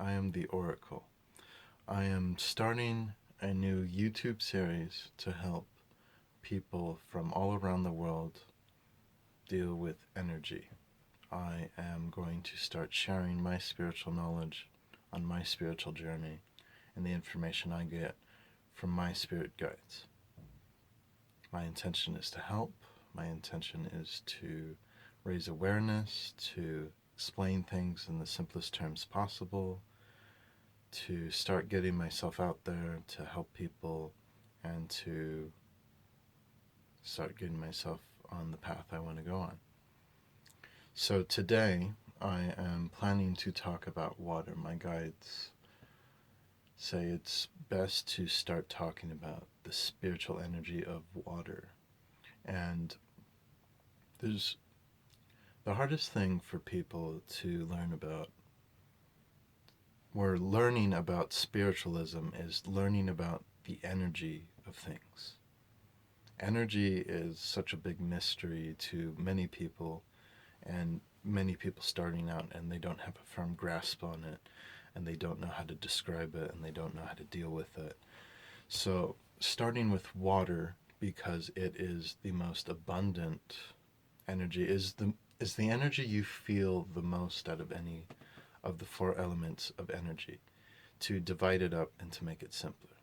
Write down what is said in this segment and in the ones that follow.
I am the Oracle. I am starting a new YouTube series to help people from all around the world deal with energy. I am going to start sharing my spiritual knowledge on my spiritual journey and the information I get from my spirit guides. My intention is to help. My intention is to raise awareness, to explain things in the simplest terms possible, to start getting myself out there to help people, and to start getting myself on the path I want to go on. So today I am planning to talk about water. My guides say it's best to start talking about the spiritual energy of water. And there's the hardest thing for people to learn about, or learning about spiritualism, is learning about the energy of things. Energy is such a big mystery to many people, and many people starting out, and they don't have a firm grasp on it, and they don't know how to describe it, and they don't know how to deal with it. So starting with water, because it is the most abundant energy, is the energy you feel the most out of any of the four elements of energy. To divide it up and to make it simpler,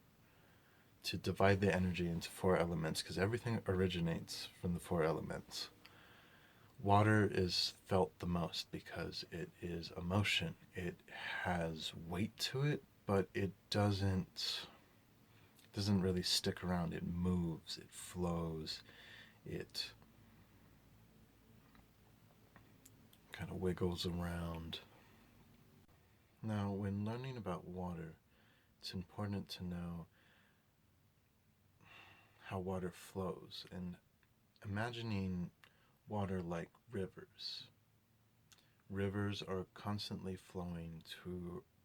to divide the energy into four elements, because everything originates from the four elements. Water is felt the most because it is emotion. It has weight to it, but it doesn't really stick around. It moves, it flows, it kind of wiggles around. Now, when learning about water, it's important to know how water flows, and imagining water like rivers. Rivers are constantly flowing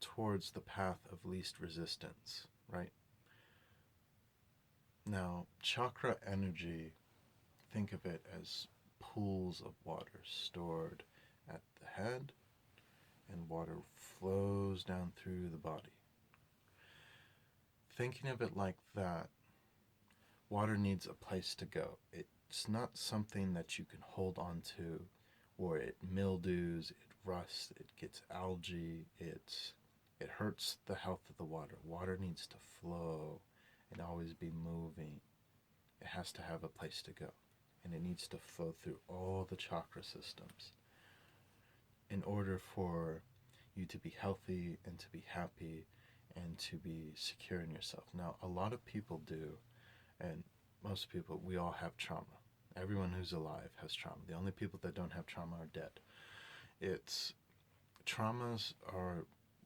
towards the path of least resistance, right? Now, chakra energy, think of it as pools of water stored at the head, and water flows down through the body. Thinking of it like that, water needs a place to go. It's not something that you can hold on to, or it mildews, it rusts, it gets algae, it hurts the health of the water. Water needs to flow and always be moving. It has to have a place to go, and it needs to flow through all the chakra systems in order for you to be healthy and to be happy and to be secure in yourself. Now, a lot of people do, and most people, we all have trauma. Everyone who's alive has trauma. The only people that don't have trauma are dead. Traumas are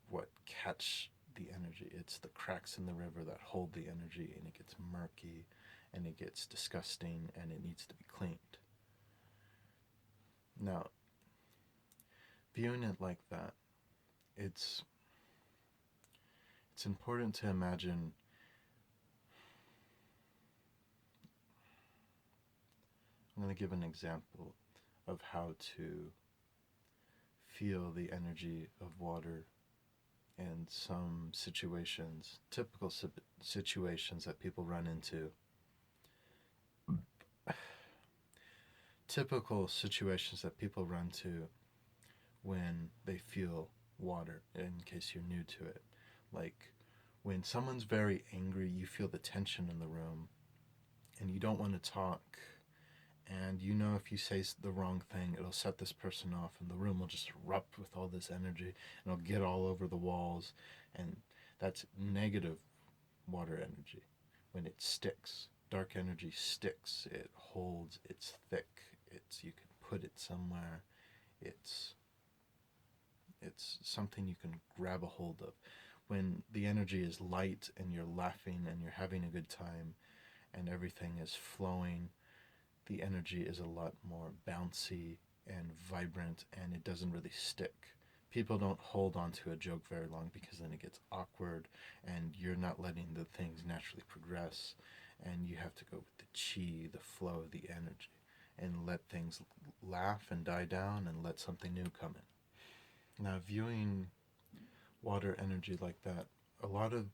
what catch the energy. It's the cracks in the river that hold the energy, and it gets murky, and it gets disgusting, and it needs to be cleaned. Now, viewing it like that, it's important to imagine I'm going to give an example of how to feel the energy of water in some situations, typical situations that people run into. Typical situations that people run to when they feel water, in case you're new to it. Like when someone's very angry, you feel the tension in the room, and you don't want to talk, and you know if you say the wrong thing, it'll set this person off, and the room will just erupt with all this energy, and it'll get all over the walls, and that's negative water energy. When it sticks, dark energy sticks, it holds, it's thick, you can put it somewhere, it's something you can grab a hold of. When the energy is light and you're laughing and you're having a good time and everything is flowing, the energy is a lot more bouncy and vibrant, and it doesn't really stick. People don't hold on to a joke very long because then it gets awkward and you're not letting the things naturally progress, and you have to go with the chi, the flow of the energy, and let things laugh and die down and let something new come in. Now, viewing water energy like that, a lot of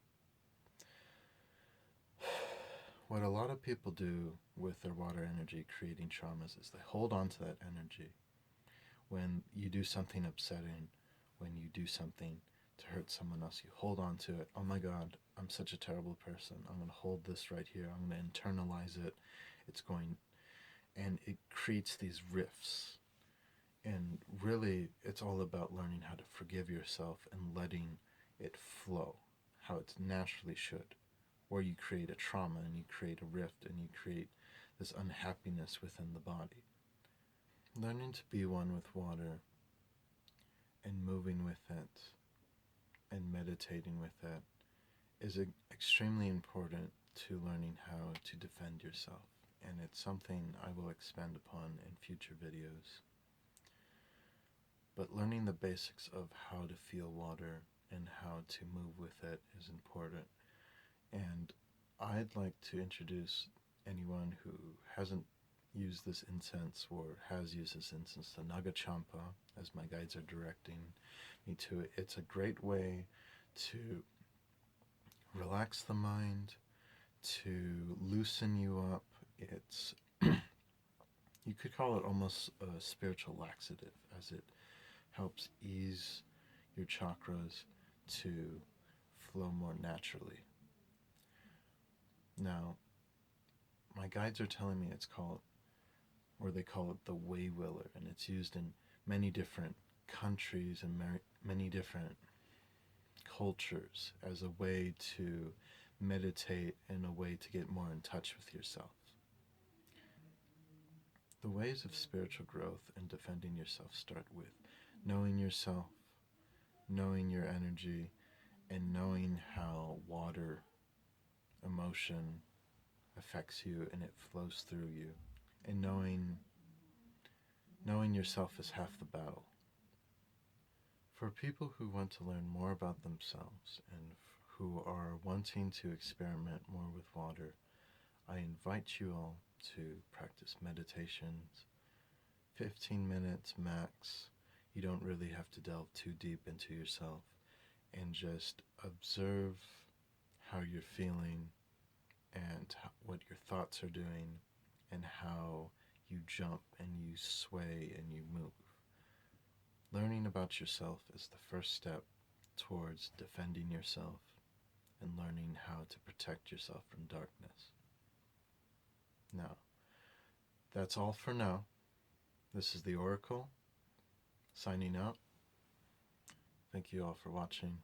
what a lot of people do with their water energy creating traumas is they hold on to that energy. When you do something upsetting, when you do something to hurt someone else, you hold on to it. Oh my God, I'm such a terrible person. I'm going to hold this right here. I'm going to internalize it. And it creates these rifts. And really, it's all about learning how to forgive yourself and letting it flow, how it naturally should. Or you create a trauma and you create a rift and you create this unhappiness within the body. Learning to be one with water and moving with it and meditating with it is extremely important to learning how to defend yourself. And it's something I will expand upon in future videos. But learning the basics of how to feel water and how to move with it is important. And I'd like to introduce anyone who hasn't used this incense or has used this incense, the Naga Champa, as my guides are directing me to it. It's a great way to relax the mind, to loosen you up. It's you could call it almost a spiritual laxative, as it helps ease your chakras to flow more naturally. Now, my guides are telling me it's called, or they call it the Way Willer, and it's used in many different countries and many different cultures as a way to meditate and a way to get more in touch with yourself. The ways of spiritual growth and defending yourself start with knowing yourself, knowing your energy, and knowing how water, emotion affects you and it flows through you. And knowing yourself is half the battle. For people who want to learn more about themselves and who are wanting to experiment more with water, I invite you all to practice meditations, 15 minutes max. You don't really have to delve too deep into yourself, and just observe how you're feeling and what your thoughts are doing and how you jump and you sway and you move. Learning about yourself is the first step towards defending yourself and learning how to protect yourself from darkness. Now, that's all for now. This is the Oracle, signing out. Thank you all for watching.